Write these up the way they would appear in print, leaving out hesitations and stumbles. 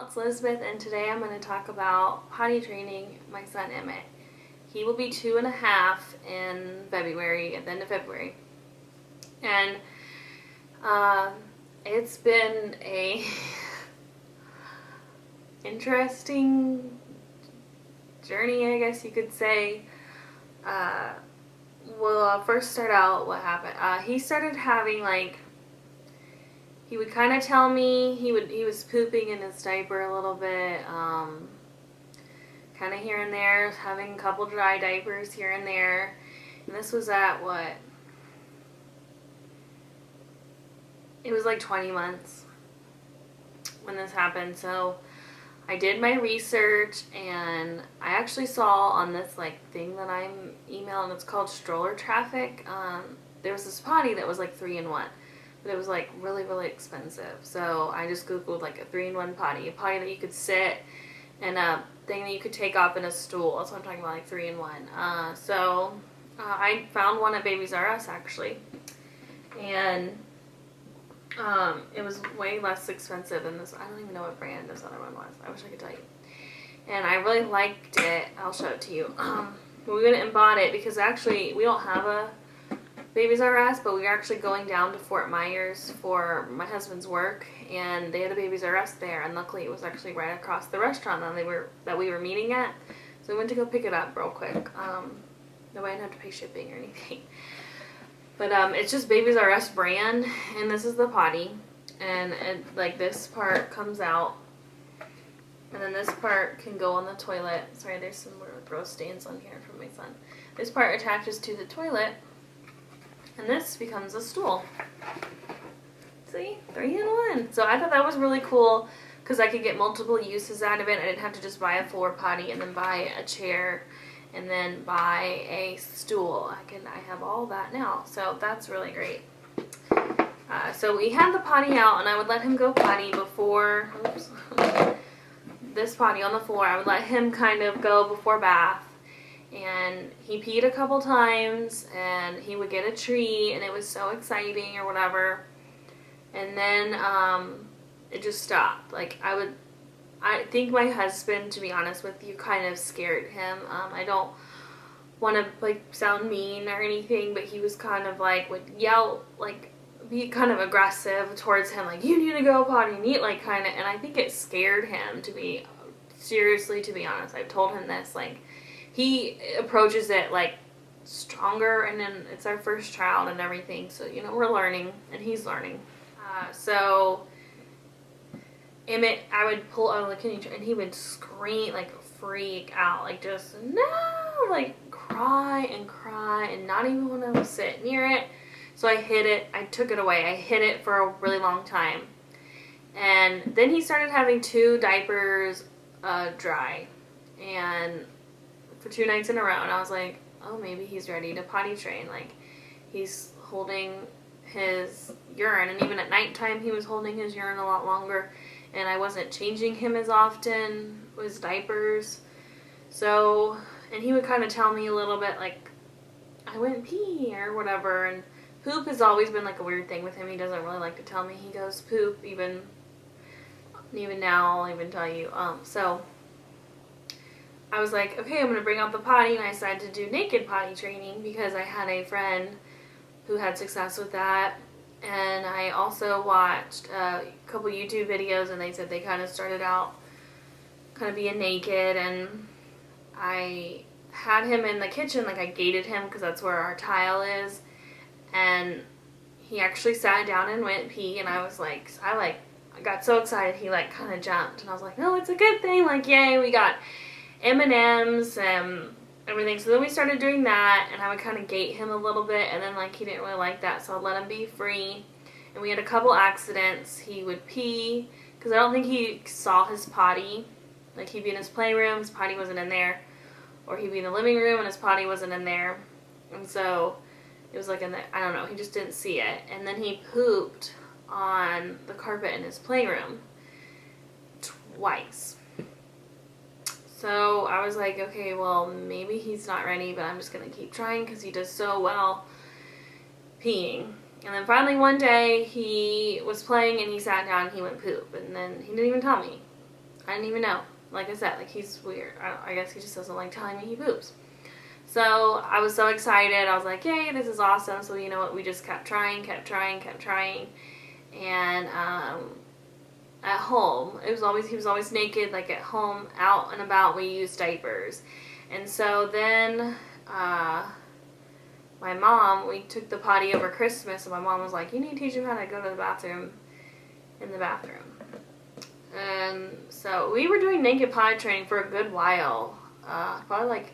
it's Elizabeth, and today I'm going to talk about potty training my son Emmett. He will be 2.5 in February, at the end of February. And it's been a interesting journey, I guess you could say. I'll first start out what happened. He started having he would kind of tell me he was pooping in his diaper a little bit, kind of here and there, having a couple dry diapers here and there. And this was at it was like 20 months when this happened. So I did my research, and I actually saw on this thing that I'm emailing, it's called stroller traffic. There was this potty that was 3-in-1. But it was really, really expensive. So I just Googled a 3-in-1 potty. A potty that you could sit, and a thing that you could take off in a stool. That's what I'm talking about, 3-in-1. So I found one at Babies R Us actually. And it was way less expensive than this. I don't even know what brand this other one was. I wish I could tell you. And I really liked it. I'll show it to you. We went and bought it because actually we don't have a Babies R Us, but we were actually going down to Fort Myers for my husband's work, and they had a Babies R Us there, and luckily it was actually right across the restaurant that we were meeting at. So we went to go pick it up real quick. That way I didn't have to pay shipping or anything. But it's just Babies R Us brand, and this is the potty, and this part comes out, and then this part can go on the toilet. Sorry, there's some more gross stains on here from my son. This part attaches to the toilet, and this becomes a stool. See? 3-in-1. So I thought that was really cool because I could get multiple uses out of it. I didn't have to just buy a floor potty and then buy a chair and then buy a stool. I have all that now. So that's really great. So we had the potty out, and I would let him go potty before, this potty on the floor. I would let him kind of go before bath. And he peed a couple times, and he would get a treat, and it was so exciting or whatever. And then it just stopped. I think my husband, to be honest with you, kind of scared him. I don't want to sound mean or anything, but he was kind of would yell, be kind of aggressive towards him, you need to go potty, and I think it scared him, to be honest. I've told him this, he approaches it stronger, and then it's our first child and everything, so we're learning, and he's learning. So Emmett, I would pull out the kidney, and he would scream, freak out, just no, cry and not even want to sit near it. So I hid it. I took it away. I hid it for a really long time, and then he started having 2 diapers dry, and for 2 nights in a row, and I was like, oh, maybe he's ready to potty train. He's holding his urine, and even at nighttime he was holding his urine a lot longer, and I wasn't changing him as often with diapers. So, and he would kind of tell me a little bit I went pee or whatever, and poop has always been a weird thing with him. He doesn't really like to tell me he goes poop, even now I'll even tell you. So I was like, okay, I'm going to bring out the potty, and I decided to do naked potty training because I had a friend who had success with that, and I also watched a couple YouTube videos, and they said they kind of started out kind of being naked, and I had him in the kitchen, I gated him because that's where our tile is, and he actually sat down and went pee, and I was I got so excited he kind of jumped, and I was like, no, it's a good thing, yay, we got M&Ms and everything. So then we started doing that, and I would kind of gate him a little bit, and then he didn't really like that, so I'd let him be free. And we had a couple accidents. He would pee because I don't think he saw his potty. He'd be in his playroom, his potty wasn't in there, or he'd be in the living room and his potty wasn't in there, and so it was in the, I don't know, he just didn't see it. And then he pooped on the carpet in his playroom twice. So I was like, okay, well, maybe he's not ready, but I'm just going to keep trying because he does so well peeing. And then finally one day he was playing and he sat down and he went poop, and then he didn't even tell me. I didn't even know. Like I said, like he's weird. I guess he just doesn't like telling me he poops. So I was so excited. I was like, yay, this is awesome. So you know what? We just kept trying. And at home, he was always naked. Like at home, out and about, we used diapers. And so then my mom, we took the potty over Christmas, and my mom was like, you need to teach him how to go to the bathroom in the bathroom. And so we were doing naked potty training for a good while, probably like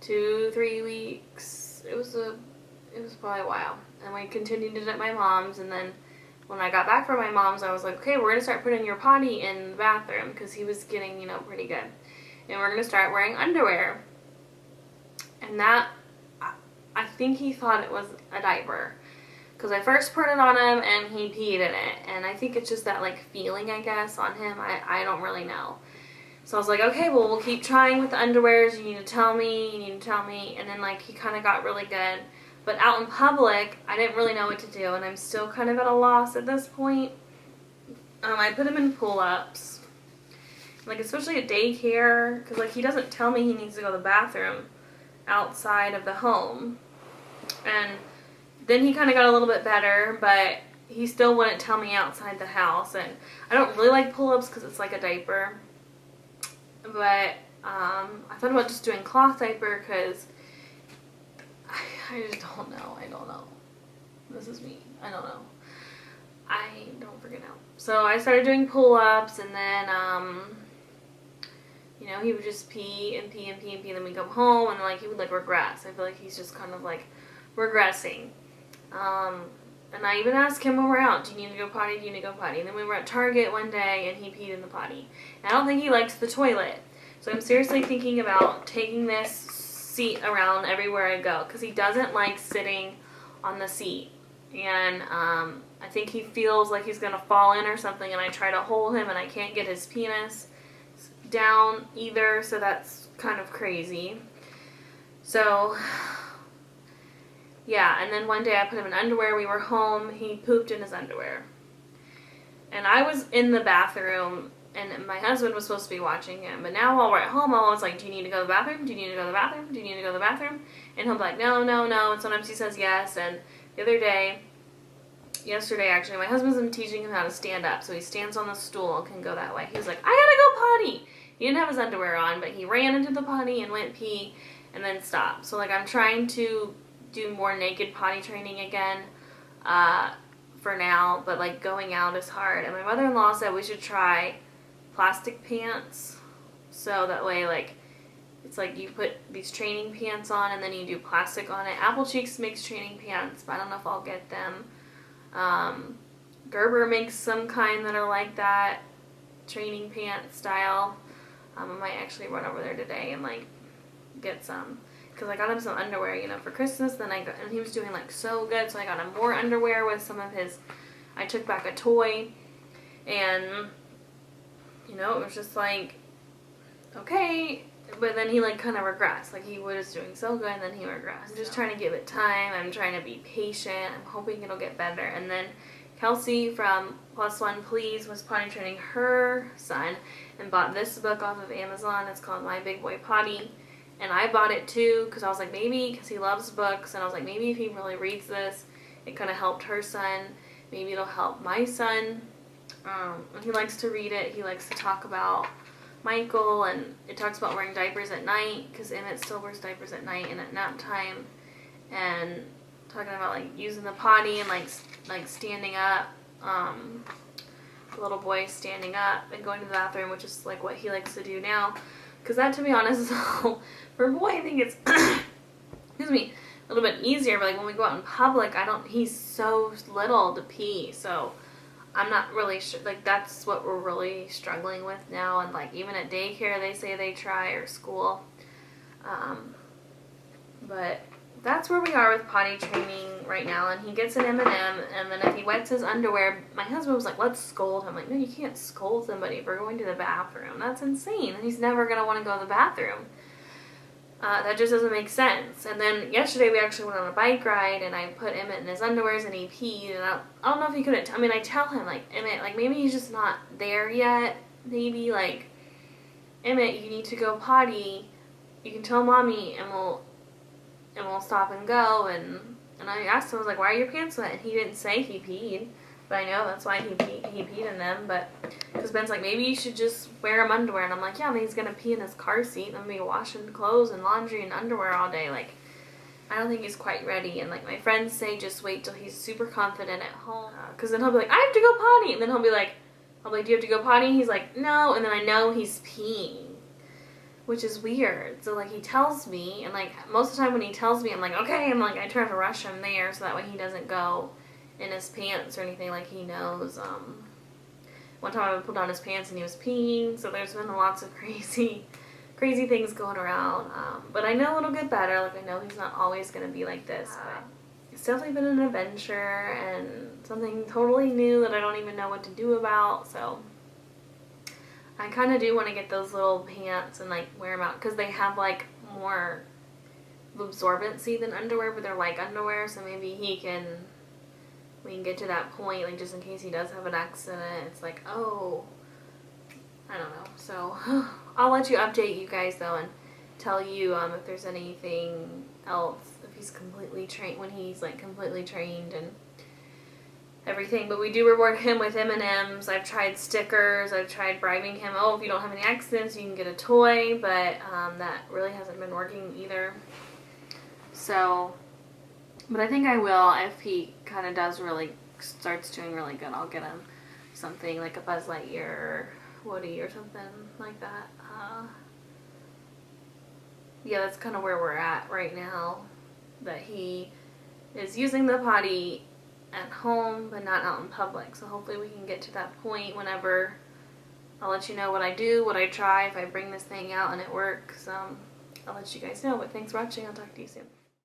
2-3 weeks. It was probably a while. And we continued it at my mom's, and then when I got back from my mom's, I was like, okay, we're going to start putting your potty in the bathroom, because he was getting, pretty good. And we're going to start wearing underwear. And that, I think he thought it was a diaper. Because I first put it on him, and he peed in it. And I think it's just that, like, feeling, I guess, on him. I don't really know. So I was like, okay, well, we'll keep trying with the underwears. You need to tell me. And then, like, he kind of got really good. But out in public, I didn't really know what to do. And I'm still kind of at a loss at this point. I put him in pull-ups. Like, especially at daycare. Because, like, he doesn't tell me he needs to go to the bathroom outside of the home. And then he kind of got a little bit better, but he still wouldn't tell me outside the house. And I don't really like pull-ups because it's like a diaper. But I thought about just doing cloth diaper because I just don't know. I don't know. This is me. I don't know. I don't freaking know. So I started doing pull-ups, and then he would just pee, and then we'd come home, and like he would like regress. I feel like he's just kind of like regressing. And I even asked him when we're out, do you need to go potty? And then we were at Target one day, and he peed in the potty. And I don't think he likes the toilet. So I'm seriously thinking about taking this seat around everywhere I go, because he doesn't like sitting on the seat. And I think he feels like he's going to fall in or something, and I try to hold him, and I can't get his penis down either, so that's kind of crazy. So yeah, and then one day I put him in underwear. We were home. He pooped in his underwear. And I was in the bathroom, and my husband was supposed to be watching him. But now while we're at home, I'm always like, do you need to go to the bathroom? Do you need to go to the bathroom? Do you need to go to the bathroom? And he'll be like, no. And sometimes he says yes. And the other day, yesterday actually, my husband's been teaching him how to stand up. So he stands on the stool and can go that way. He was like, I gotta go potty. He didn't have his underwear on, but he ran into the potty and went pee and then stopped. So like I'm trying to do more naked potty training again for now, but like going out is hard. And my mother-in-law said we should try plastic pants, so that way like it's like you put these training pants on and then you do plastic on it. Apple Cheeks makes training pants, but I don't know if I'll get them. Gerber makes some kind that are like that, training pant style. I might actually run over there today and like get some, because I got him some underwear, for Christmas. And he was doing like so good, so I got him more underwear with some of his. I took back a toy, and it was just like, okay. But then he like kind of regressed. Like he was doing so good, and then he regressed. I'm just trying to give it time. I'm trying to be patient. I'm hoping it'll get better. And then Kelsey from Plus One Please was potty training her son and bought this book off of Amazon. It's called My Big Boy Potty. And I bought it too because I was like, maybe, because he loves books, and I was like, maybe if he really reads this, it kind of helped her son. Maybe it'll help my son. He likes to read it. He likes to talk about Michael, and it talks about wearing diapers at night, because Emmett still wears diapers at night and at nap time, and talking about like using the potty and like standing up. The little boy standing up and going to the bathroom, which is like what he likes to do now. Because that, to be honest, for a boy, I think it's, excuse me, a little bit easier. But like when we go out in public, he's so little to pee. So I'm not really sure. Like that's what we're really struggling with now. And like even at daycare, they say they try, or school. But that's where we are with potty training right now. And he gets an M&M, and then if he wets his underwear, my husband was like, let's scold him. I'm like, no, you can't scold somebody for going to the bathroom. That's insane. He's never going to want to go to the bathroom. That just doesn't make sense. And then yesterday we actually went on a bike ride, and I put Emmett in his underwears, and he peed. And I don't know if he couldn't I tell him, like, Emmett, like, maybe he's just not there yet. Maybe, like, Emmett, you need to go potty. You can tell mommy, and we'll stop and go. And I asked him, I was like, why are your pants wet? And he didn't say he peed, but I know that's why he peed in them. But because Ben's like, maybe you should just wear him underwear, and I'm like, yeah, and he's gonna pee in his car seat, and I'm gonna be washing clothes and laundry and underwear all day. Like, I don't think he's quite ready. And like my friends say, just wait till he's super confident at home, because then he'll be like, I have to go potty, and then I'll be like, do you have to go potty? He's like, no, and then I know he's peeing, which is weird. So like he tells me, and like most of the time when he tells me, I'm like, okay, I'm like, I try to rush him there so that way he doesn't go in his pants or anything, like he knows. One time I pulled down his pants and he was peeing, so there's been lots of crazy things going around. But I know it'll get better. Like I know he's not always going to be like this, but it's definitely been an adventure and something totally new that I don't even know what to do about. So I kind of do want to get those little pants and like wear them out, because they have like more absorbency than underwear, but they're like underwear, so maybe we can get to that point, like just in case he does have an accident. It's like, oh, I don't know. So I'll let you update you guys though, and tell you if there's anything else, if he's completely trained, when he's like completely trained and everything. But we do reward him with M&Ms. I've tried stickers. I've tried bribing him. Oh, if you don't have any accidents, you can get a toy. But that really hasn't been working either. So, but I think I will, if he kind of starts doing really good, I'll get him something like a Buzz Lightyear or Woody or something like that. Yeah, that's kind of where we're at right now. That he is using the potty at home, but not out in public. So hopefully we can get to that point whenever. I'll let you know what I do, what I try, if I bring this thing out and it works. I'll let you guys know. But thanks for watching. I'll talk to you soon.